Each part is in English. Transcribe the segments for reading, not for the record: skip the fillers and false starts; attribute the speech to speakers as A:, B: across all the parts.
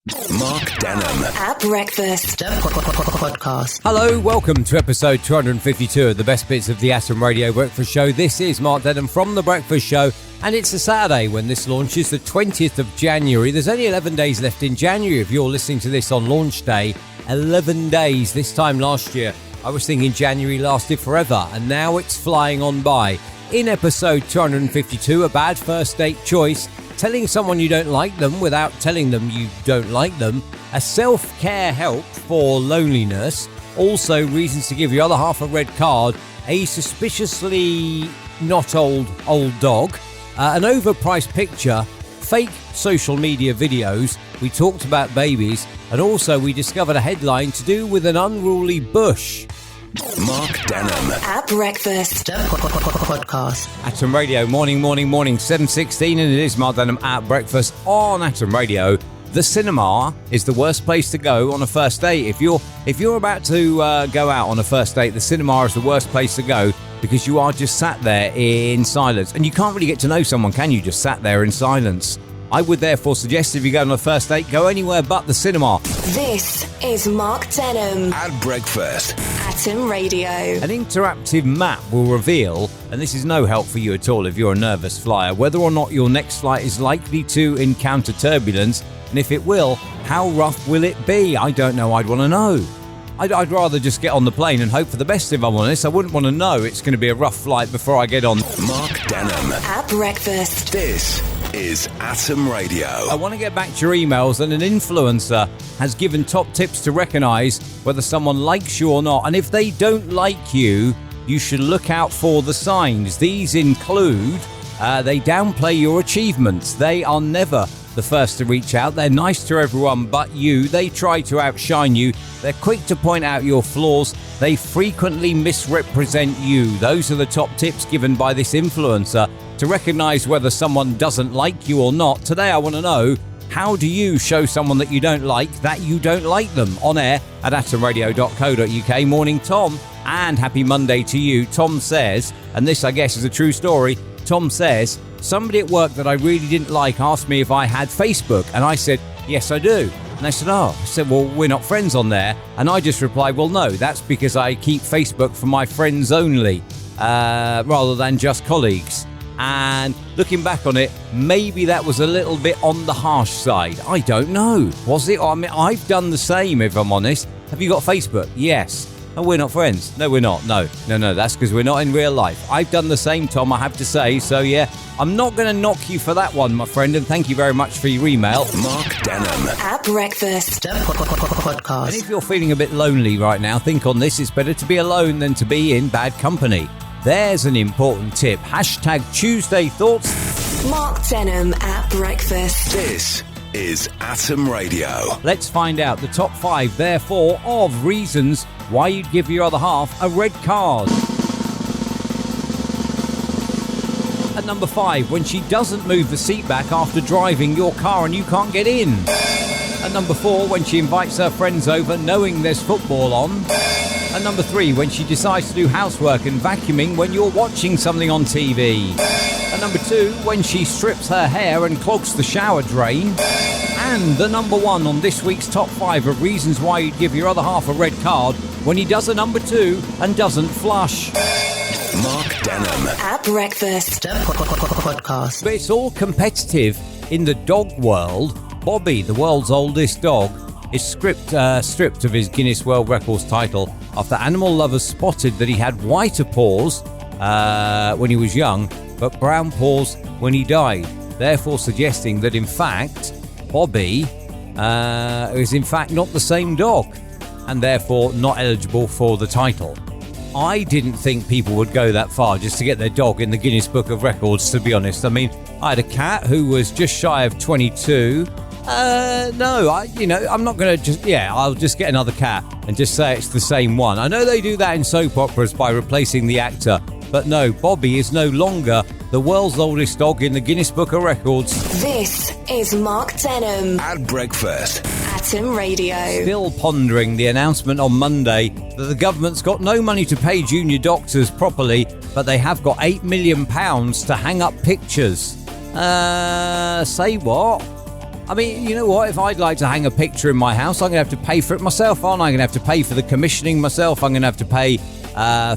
A: Mark Denholm
B: at Breakfast Podcast.
C: Hello, welcome to episode 252 of the best bits of the Atom Radio Breakfast Show. This is Mark Denholm from The Breakfast Show, and it's a Saturday when this launches, the 20th of January. There's only 11 days left in January if you're listening to this on launch day. 11 days. This time last year, I was thinking January lasted forever, and now it's flying on by. In episode 252, a bad first date choice, telling someone you don't like them without telling them you don't like them, a self-care help for loneliness, also reasons to give your other half a red card, a suspiciously not old dog, an overpriced picture, fake social media videos, we talked about babies, and also we discovered a headline to do with an unruly bush.
A: Mark Denholm
B: at Breakfast Podcast.
C: Atom Radio, morning, 7:16, and it is Mark Denholm at Breakfast on Atom Radio. The cinema is the worst place to go on a first date. If you're about to go out on a first date, the cinema is the worst place to go because you are just sat there in silence, and you can't really get to know someone, can you? Just sat there in silence. I would therefore suggest if you go on a first date, go anywhere but the cinema.
B: This is Mark Denholm
A: at Breakfast.
B: Atom Radio.
C: An interactive map will reveal, and this is no help for you at all if you're a nervous flyer, whether or not your next flight is likely to encounter turbulence, and if it will, how rough will it be? I don't know, I'd want to know. I'd rather just get on the plane and hope for the best, if I'm honest. I wouldn't want to know it's going to be a rough flight before I get on.
A: Mark Denholm
B: at Breakfast.
A: This is Atom Radio.
C: I want to get back to your emails, and an influencer has given top tips to recognise whether someone likes you or not. And if they don't like you, you should look out for the signs. These include they downplay your achievements. They are never the first to reach out. They're nice to everyone but you. They try to outshine you. They're quick to point out your flaws. They frequently misrepresent you. Those are the top tips given by this influencer to recognise whether someone doesn't like you or not. Today I want to know, how do you show someone that you don't like that you don't like them? On air at atomradio.co.uk. Morning, Tom, and happy Monday to you. Tom says, and this I guess is a true story, Tom says, somebody at work that I really didn't like asked me if I had Facebook, and I said, yes, I do. And they said, oh. I said, well, we're not friends on there. And I just replied, well, no, that's because I keep Facebook for my friends only, rather than just colleagues. And looking back on it, maybe that was a little bit on the harsh side. I don't know. Was it? I mean, I've done the same, if I'm honest. Have you got Facebook? Yes. Oh, we're not friends. No, we're not. No. That's because we're not in real life. I've done the same, Tom, I have to say. So, yeah, I'm not going to knock you for that one, my friend. And thank you very much for your email.
A: Mark Denholm
B: at Breakfast Podcast.
C: And if you're feeling a bit lonely right now, think on this. It's better to be alone than to be in bad company. There's an important tip. Hashtag Tuesday Thoughts.
B: Mark Denholm at Breakfast.
A: This is Atom Radio.
C: Let's find out the top 5, therefore, of reasons why you'd give your other half a red card. At number 5, when she doesn't move the seat back after driving your car and you can't get in. At number 4, when she invites her friends over knowing there's football on. At number 3, when she decides to do housework and vacuuming when you're watching something on TV. At number 2, when she strips her hair and clogs the shower drain. And the number 1 on this week's top 5 of reasons why you'd give your other half a red card, when he does a number 2 and doesn't flush.
A: Mark Denholm
B: at Breakfast Podcast.
C: But it's all competitive in the dog world. Bobby, the world's oldest dog, is stripped of his Guinness World Records title after animal lovers spotted that he had whiter paws when he was young, but brown paws when he died, therefore suggesting that in fact Bobby is in fact not the same dog and therefore not eligible for the title. I didn't think people would go that far just to get their dog in the Guinness Book of Records, to be honest. I mean, I had a cat who was just shy of 22. I'm not going to I'll just get another cat and just say it's the same one. I know they do that in soap operas by replacing the actor, but no, Bobby is no longer the world's oldest dog in the Guinness Book of Records.
B: This is Mark Denholm
A: at Breakfast.
B: Atom Radio.
C: Still pondering the announcement on Monday that the government's got no money to pay junior doctors properly, but they have got £8 million to hang up pictures. Say what? I mean, you know what? If I'd like to hang a picture in my house, I'm going to have to pay for it myself, aren't I? I'm going to have to pay for the commissioning myself. I'm going to have to pay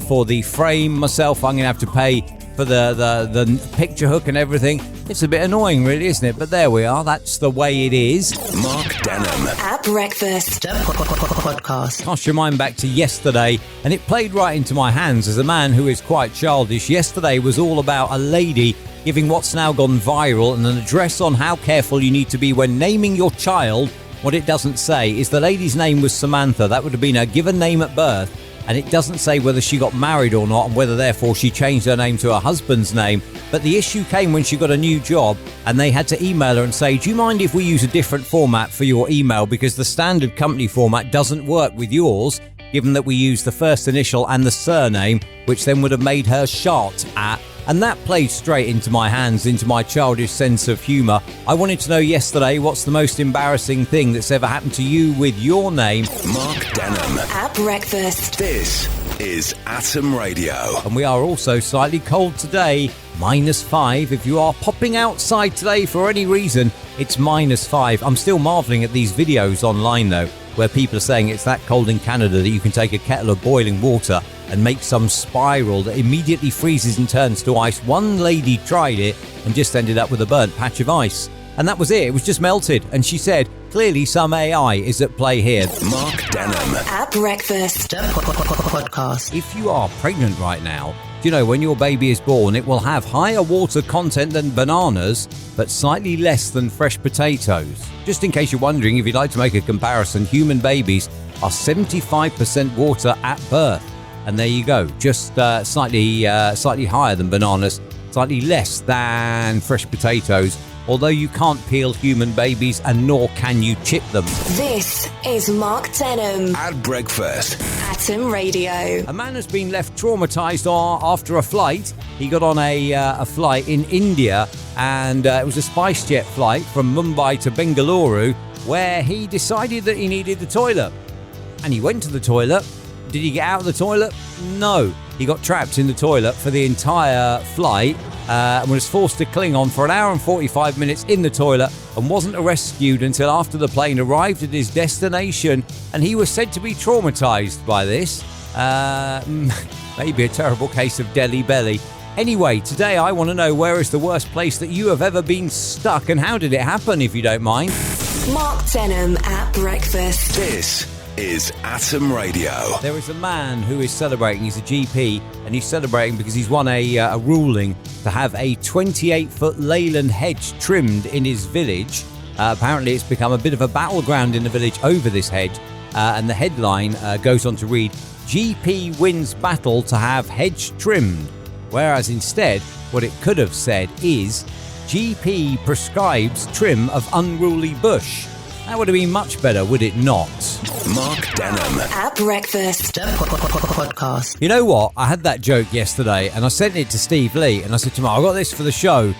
C: for the frame myself. I'm going to have to pay for the picture hook and everything. It's a bit annoying, really, isn't it? But there we are. That's the way it is.
A: Mark Denholm.
B: At breakfast. Podcast.
C: Cast your mind back to yesterday, and it played right into my hands as a man who is quite childish. Yesterday was all about a lady giving what's now gone viral and an address on how careful you need to be when naming your child. What it doesn't say is the lady's name was Samantha. That would have been her given name at birth. And it doesn't say whether she got married or not and whether therefore she changed her name to her husband's name. But the issue came when she got a new job and they had to email her and say, do you mind if we use a different format for your email, because the standard company format doesn't work with yours, given that we use the first initial and the surname, which then would have made her Shart at. And that played straight into my hands, into my childish sense of humour. I wanted to know yesterday, what's the most embarrassing thing that's ever happened to you with your name?
A: Mark Denholm.
B: At breakfast.
A: This is Atom Radio.
C: And we are also slightly cold today, -5. If you are popping outside today for any reason, it's -5. I'm still marvelling at these videos online though, where people are saying it's that cold in Canada that you can take a kettle of boiling water and make some spiral that immediately freezes and turns to ice. One lady tried it and just ended up with a burnt patch of ice. And that was it. It was just melted. And she said, clearly some AI is at play here.
A: Mark Denholm.
B: At breakfast. Podcast.
C: If you are pregnant right now, do you know when your baby is born, it will have higher water content than bananas, but slightly less than fresh potatoes. Just in case you're wondering, if you'd like to make a comparison, human babies are 75% water at birth. And there you go, just slightly higher than bananas, slightly less than fresh potatoes. Although you can't peel human babies, and nor can you chip them.
B: This is Mark Denholm.
A: At breakfast.
B: Atom Radio.
C: A man has been left traumatised after a flight. He got on a flight in India, and it was a SpiceJet flight from Mumbai to Bengaluru, where he decided that he needed the toilet. And he went to the toilet. Did he get out of the toilet? No. He got trapped in the toilet for the entire flight and was forced to cling on for an hour and 45 minutes in the toilet and wasn't rescued until after the plane arrived at his destination. And he was said to be traumatised by this. Maybe a terrible case of Delhi belly. Anyway, today I want to know, where is the worst place that you have ever been stuck, and how did it happen, if you don't mind?
B: Mark Denholm at breakfast.
A: This is Atom Radio.
C: There is a man who is celebrating. He's a GP, and he's celebrating because he's won a ruling to have a 28-foot leyland hedge trimmed in his village. Apparently it's become a bit of a battleground in the village over this hedge, and the headline goes on to read, GP wins battle to have hedge trimmed, whereas instead what it could have said is, GP prescribes trim of unruly bush. That would have been much better, would it not?
A: Mark Denholm.
B: At breakfast. Podcast.
C: You know what? I had that joke yesterday and I sent it to Steve Lee and I said to him, I've got this for the show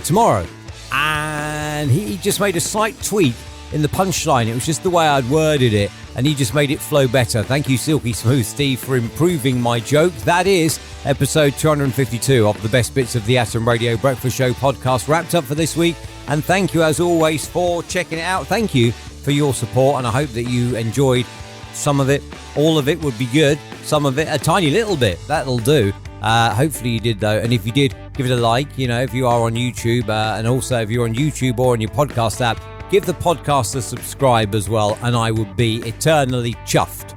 C: tomorrow. And he just made a slight tweak in the punchline. It was just the way I'd worded it, and he just made it flow better. Thank you, Silky Smooth Steve, for improving my joke. That is episode 252 of the best bits of the Atom Radio Breakfast Show podcast wrapped up for this week. And thank you, as always, for checking it out. Thank you for your support, and I hope that you enjoyed some of it. All of it would be good. Some of it, a tiny little bit. That'll do. Hopefully you did, though. And if you did, give it a like, if you are on YouTube. And also, if you're on YouTube or on your podcast app, give the podcast a subscribe as well, and I would be eternally chuffed.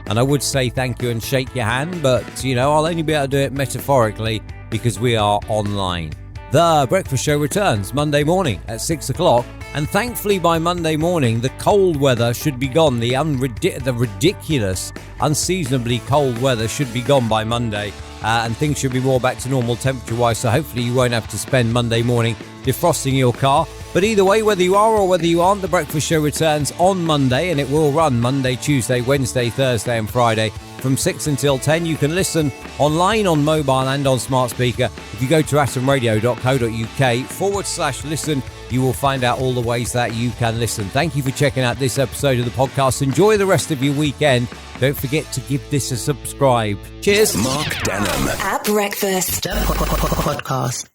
C: And I would say thank you and shake your hand, but, I'll only be able to do it metaphorically because we are online. The Breakfast Show returns Monday morning at 6 o'clock, and thankfully by Monday morning, the cold weather should be gone. The ridiculous, unseasonably cold weather should be gone by Monday, and things should be more back to normal temperature-wise, so hopefully you won't have to spend Monday morning defrosting your car. But either way, whether you are or whether you aren't, the Breakfast Show returns on Monday, and it will run Monday, Tuesday, Wednesday, Thursday and Friday from 6 until 10. You can listen online on mobile and on smart speaker. If you go to atomradio.co.uk/listen, you will find out all the ways that you can listen. Thank you for checking out this episode of the podcast. Enjoy the rest of your weekend. Don't forget to give this a subscribe. Cheers.
A: Mark Denholm.
B: At breakfast. Podcast.